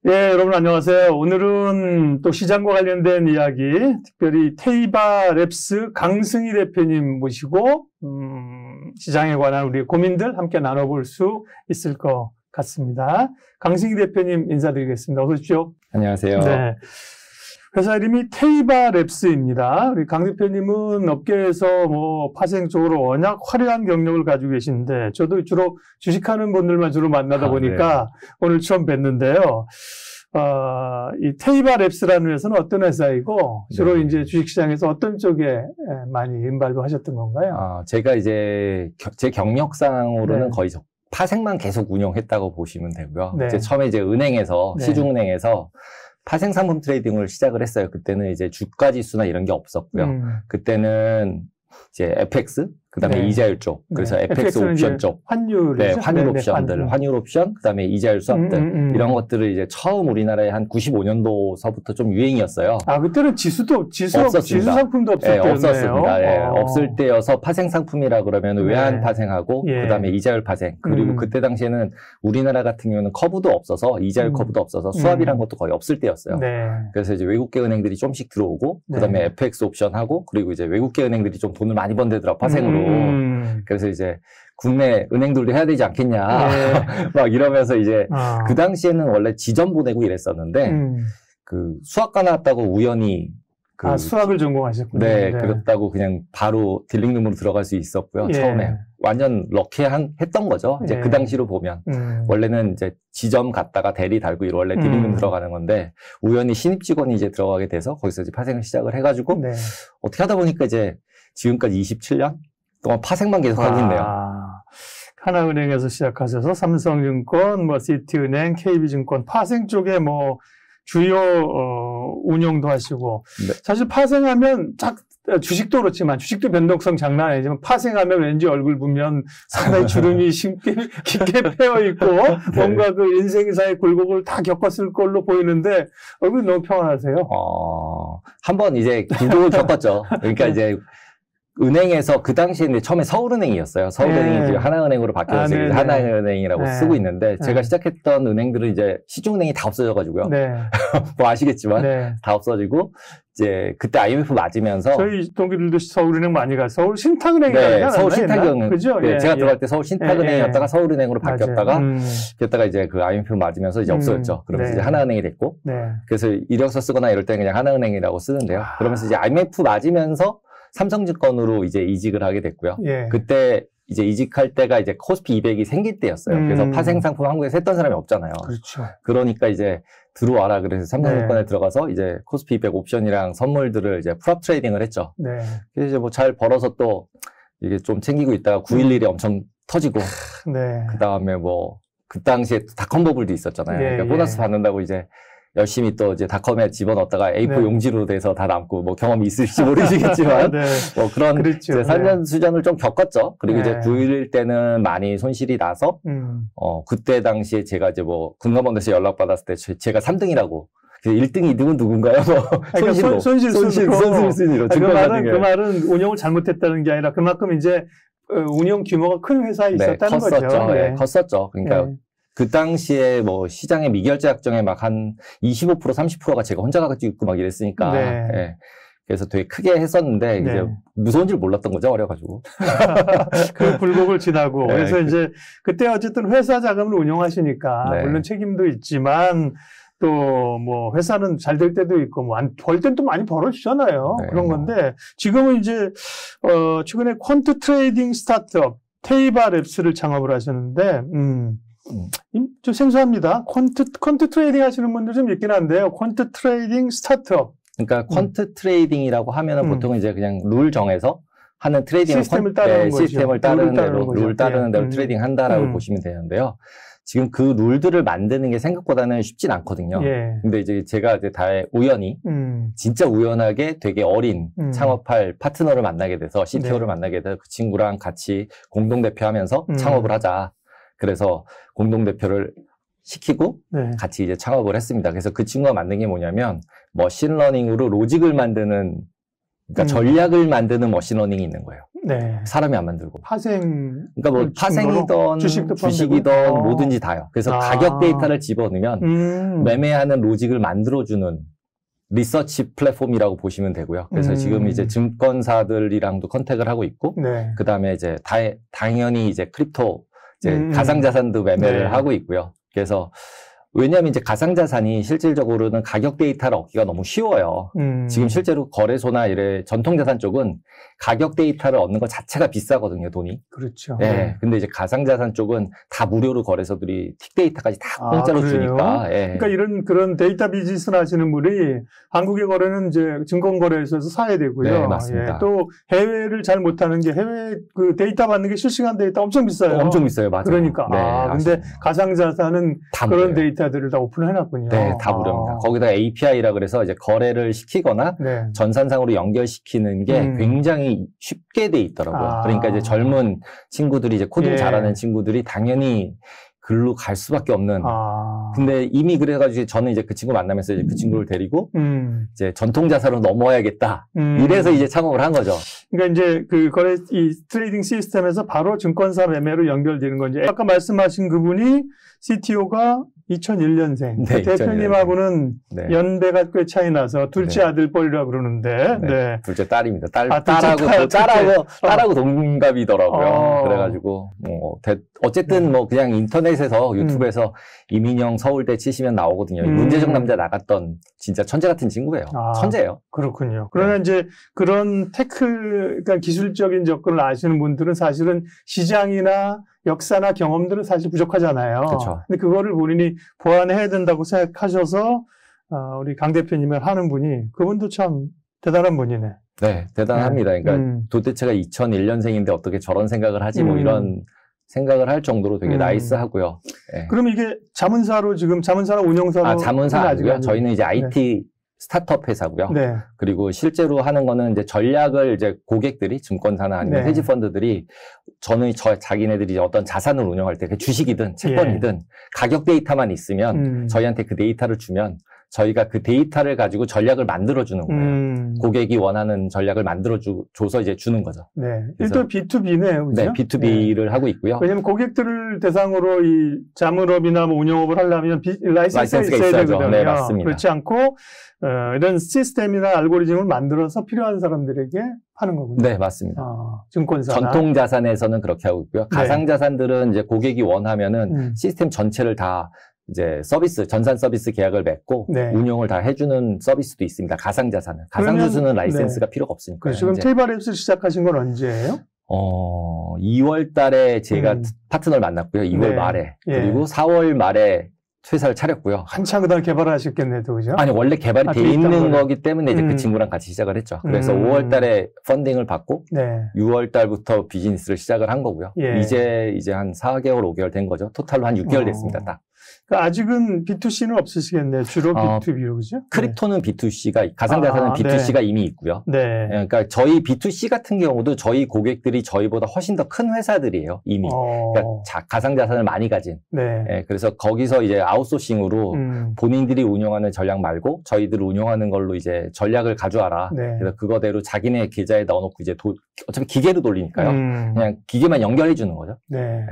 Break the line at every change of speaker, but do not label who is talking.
예, 여러분 안녕하세요. 오늘은 또 시장과 관련된 이야기, 특별히 테이바 랩스 강승희 대표님 모시고 시장에 관한 우리 고민들 함께 나눠볼 수 있을 것 같습니다. 강승희 대표님 인사드리겠습니다. 어서 오십시오.
안녕하세요.
네. 회사 이름이 테이바 랩스입니다. 우리 강 대표님은 업계에서 파생 쪽으로 워낙 화려한 경력을 가지고 계신데, 저도 주로 주식하는 분들만 주로 만나다 보니까
네.
오늘 처음 뵀는데요. 이 테이바 랩스라는 회사는 어떤 회사이고, 주로
네.
이제 주식시장에서 어떤 쪽에 많이 인발도 하셨던 건가요?
제가 이제 제 경력상으로는
네.
거의 파생만 계속 운영했다고 보시면 되고요.
네.
처음에 이제 은행에서,
네.
시중은행에서 파생 상품 트레이딩을 시작을 했어요. 그때는 이제 주가 지수나 이런 게 없었고요. 그때는 이제 FX, 그 다음에
네.
이자율 쪽, 그래서
네.
FX
FX는
옵션
이제
쪽,
환율,
네, 환율 옵션들, 환율 옵션, 그 다음에 이자율 수합들, 이런 것들을 이제 처음 우리나라에 한 95년도서부터 좀 유행이었어요.
그때는 지수
없었습니다.
지수 상품도 없을 때였네요.
없었습니다. 예, 없을 때여서 파생 상품이라 그러면
네.
외환 파생하고,
예.
그 다음에 이자율 파생, 그리고 그때 당시에는 우리나라 같은 경우는 커브도 없어서, 이자율 커브도 없어서 수합이란 것도 거의 없을 때였어요.
네.
그래서 이제 외국계 은행들이 좀씩 들어오고,
네.
그 다음에 FX 옵션 하고, 그리고 이제 외국계 은행들이 좀 돈을 많이 번대더라고, 파생으로. 그래서 이제 국내 은행들도 해야 되지 않겠냐.
네.
막 이러면서 이제 그 당시에는 원래 지점 보내고 이랬었는데, 그 수학과 나왔다고 우연히
수학을 전공하셨군요.
네, 그렇다고 그냥 바로 딜링룸으로 들어갈 수 있었고요.
예.
처음에 완전 했던 거죠. 이제
예.
그 당시로 보면 원래는 이제 지점 갔다가 대리 달고 원래 딜링룸 들어가는 건데 우연히 신입 직원이 이제 들어가게 돼서 거기서 이제 파생을 시작을 해가지고
네.
어떻게 하다 보니까 이제 지금까지 27년 동안 파생만 계속 하고 있네요.
하나은행에서 시작하셔서 삼성증권, 시티은행, KB증권 파생 쪽에 주요 운영도 하시고
네.
사실 파생하면 주식도 그렇지만 주식도 변동성 장난 아니지만 파생하면 왠지 얼굴 보면 상당히 주름이 깊게 패여 있고
네.
뭔가 그 인생사의 굴곡을 다 겪었을 걸로 보이는데 얼굴이 너무 평안하세요.
한번 이제 굴곡을 겪었죠. 그러니까
네.
이제 은행에서 그 당시에 처음에 서울은행이었어요. 서울은행이 지금 하나은행으로 바뀌어서 이제 하나은행이라고 쓰고 있는데 제가 시작했던 은행들은 이제 시중은행이 다 없어져가지고요.
네.
아시겠지만
네.
다 없어지고 이제 그때 IMF 맞으면서
저희 동기들도 서울은행 많이 가요. 서울 신탁은행이라고
네, 서울 신탁은행.
그죠?
네, 제가 들어갈 때 서울 신탁은행이었다가 서울은행으로 바뀌었다가 그랬다가 이제 그 IMF 맞으면서 이제 없어졌죠. 그러면서 이제 하나은행이 됐고 그래서 이력서 쓰거나 이럴 때 그냥 하나은행이라고 쓰는데요. 그러면서 이제 IMF 맞으면서 삼성증권으로 이제 이직을 하게 됐고요. 그때 이제 이직할 때가 이제 코스피 200이 생길 때였어요. 그래서 파생 상품 한국에서 했던 사람이 없잖아요.
그렇죠.
그러니까 이제 들어와라 그래서 삼성증권에 들어가서 이제 코스피 200 옵션이랑 선물들을 이제 풀업 트레이딩을 했죠.
네.
그래서 이제 잘 벌어서 또 이게 좀 챙기고 있다가 9.11이 엄청 터지고
네.
그 다음에 그 당시에 닷컴 버블도 있었잖아요. 그러니까 보너스 받는다고 이제 열심히 또 이제 닷컴에 집어넣었다가 A4 용지로 돼서 다 남고 경험이 있을지 모르시겠지만 그런
그랬죠.
이제 산전수전을 좀 겪었죠. 그리고 이제 9.11 때는 많이 손실이 나서 그때 당시에 제가 이제 금감원에서 연락받았을 때 제가 3등이라고 1등, 2등은 누군가요? 손실순위로.
그 말은 운영을 잘못했다는 게 아니라 그만큼 이제 운영 규모가 큰 회사에 있었다는 거죠.
네, 컸었죠. 그러니까 그 당시에 시장의 미결제 약정에 한 25%, 30%가 제가 혼자 가지고 있고 이랬으니까. 네. 그래서 되게 크게 했었는데, 이제 무서운 줄 몰랐던 거죠, 어려가지고.
그 굴곡을 지나고. 그래서 이제 그때 어쨌든 회사 자금을 운영하시니까, 물론 책임도 있지만, 또 회사는 잘 될 때도 있고 벌 땐 또 많이 벌어지잖아요. 그런 건데 지금은 이제 최근에 퀀트 트레이딩 스타트업 테이바 랩스를 창업을 하셨는데 좀 생소합니다. 퀀트 트레이딩 하시는 분들 좀 있긴 한데요. 퀀트 트레이딩 스타트업.
그러니까 퀀트 트레이딩이라고 하면은 보통은 이제 그냥 룰 정해서 하는 트레이딩
시스템을 따르는 거죠.
시스템을 따르는 대로 룰 따르는 대로 트레이딩 한다라고 보시면 되는데요. 지금 그 룰들을 만드는 게 생각보다는 쉽진 않거든요. 근데 이제 제가 이제 우연히, 진짜 우연하게 되게 어린 창업할 파트너를 만나게 돼서 CTO를 만나게 돼서 그 친구랑 같이 공동대표 하면서 창업을 하자. 그래서 공동대표를 시키고 같이 이제 창업을 했습니다. 그래서 그 친구가 만든 게 뭐냐면 머신러닝으로 로직을 만드는 그러니까 전략을 만드는 머신러닝이 있는 거예요.
네.
사람이 안 만들고.
파생.
그러니까 뭐 파생이든 주식이든 뭐든지 다요. 그래서 가격 데이터를 집어넣으면 매매하는 로직을 만들어주는 리서치 플랫폼이라고 보시면 되고요. 그래서 지금 이제 증권사들이랑도 컨택을 하고 있고, 네. 그 다음에 이제 당연히 이제 크립토, 이제 가상자산도 매매를 네. 하고 있고요. 그래서 왜냐하면 이제 가상자산이 실질적으로는 가격 데이터를 얻기가 너무 쉬워요. 지금 실제로 거래소나 이래 전통자산 쪽은 가격 데이터를 얻는 것 자체가 비싸거든요, 돈이.
그렇죠.
네. 근데 이제 가상자산 쪽은 다 무료로 거래소들이 틱 데이터까지 다 공짜로 주니까. 예.
그러니까 그런 데이터 비즈니스를 하시는 분이 한국의 거래는 이제 증권거래소에서 사야 되고요.
네, 맞습니다.
예. 또 해외를 잘 못하는 게 해외 그 데이터 받는 게 실시간 데이터 엄청 비싸요.
엄청 비싸요, 맞아요.
그러니까.
네,
근데 가상자산은 그런 데이터들을 다 오픈해놨군요.
네, 다 무료입니다. 거기다 API라 그래서 이제 거래를 시키거나 네. 전산상으로 연결시키는 게 굉장히 쉽게 돼 있더라고요. 그러니까 이제 젊은 친구들이 이제 코딩 잘하는 친구들이 당연히 글로 갈 수밖에 없는. 근데 이미 그래가지고 저는 이제 그 친구 만나면서 이제 그 친구를 데리고 이제 전통자산으로 넘어야겠다. 이래서 이제 창업을 한 거죠.
그러니까 이제 그 이 트레이딩 시스템에서 바로 증권사 매매로 연결되는 건지. 아까 말씀하신 그분이 CTO가 2001년생.
네,
대표님하고는 네. 연배가 꽤 차이 나서 둘째
네.
아들뻘이라고 그러는데.
네.
네.
둘째 딸입니다. 딸하고 동갑이더라고요. 그래가지고, 어쨌든 뭐 그냥 인터넷에서 유튜브에서 이민영 서울대 치시면 나오거든요. 문제적 남자 나갔던 진짜 천재 같은 친구예요. 천재예요.
그렇군요. 그러나 이제 그런 그러니까 기술적인 접근을 아시는 분들은 사실은 시장이나 역사나 경험들은 사실 부족하잖아요.
그렇죠.
근데 그거를 본인이 보완해야 된다고 생각하셔서 우리 강 대표님을 하는 분이 그분도 참 대단한 분이네.
네, 대단합니다. 그러니까 도대체가 2001년생인데 어떻게 저런 생각을 하지 뭐 이런 생각을 할 정도로 되게 나이스하고요. 네.
그럼 이게 자문사나 운영사로?
자문사 아니고요. 저희는 이제 IT 스타트업 회사고요. 네. 그리고 실제로 하는 거는 이제 전략을 이제 고객들이 증권사나 아니면 헤지펀드들이 자기네들이 어떤 자산을 운영할 때 주식이든 채권이든 가격 데이터만 있으면 저희한테 그 데이터를 주면 저희가 그 데이터를 가지고 전략을 만들어주는 거예요. 고객이 원하는 전략을 만들어줘서 이제 주는 거죠.
네. 일단 B2B네요. 그죠?
네, B2B를 하고 있고요.
왜냐면 고객들을 대상으로 이 자문업이나 뭐 운영업을 하려면 라이센스가 있어야 되거든요.
네, 맞습니다.
그렇지 않고, 이런 시스템이나 알고리즘을 만들어서 필요한 사람들에게 하는 거군요.
네, 맞습니다.
증권사나.
전통자산에서는 그렇게 하고 있고요. 가상자산들은 이제 고객이 원하면은 시스템 전체를 다 이제 전산 서비스 계약을 맺고 운영을 다 해주는 서비스도 있습니다. 가상자산은. 가상주수는 라이센스가 필요가 없으니까.
그렇죠. 그럼 테이블앱스 시작하신 건 언제예요?
2월 달에 제가 파트너를 만났고요. 2월 말에. 그리고 4월 말에 회사를 차렸고요.
한참 그다음 개발하셨겠네요, 그죠?
아니, 원래 개발이 돼 있는 거기 때문에 이제 그 친구랑 같이 시작을 했죠. 그래서 5월 달에 펀딩을 받고 6월 달부터 비즈니스를 시작을 한 거고요. 이제 한 4개월, 5개월 된 거죠. 토탈로 한 6개월 됐습니다, 딱.
그러니까 아직은 B2C는 없으시겠네요. 주로 B2B로, 그죠?
크립토는 B2C가, 가상자산은 B2C가 이미 있고요. 네. 그러니까 저희 B2C 같은 경우도 저희 고객들이 저희보다 훨씬 더 큰 회사들이에요, 이미. 그러니까 가상자산을 많이 가진. 네. 그래서 거기서 이제 아웃소싱으로 본인들이 운영하는 전략 말고 저희들 운영하는 걸로 이제 전략을 가져와라. 그래서 그거대로 자기네 계좌에 넣어놓고 이제 어차피 기계로 돌리니까요. 그냥 기계만 연결해 주는 거죠. 네.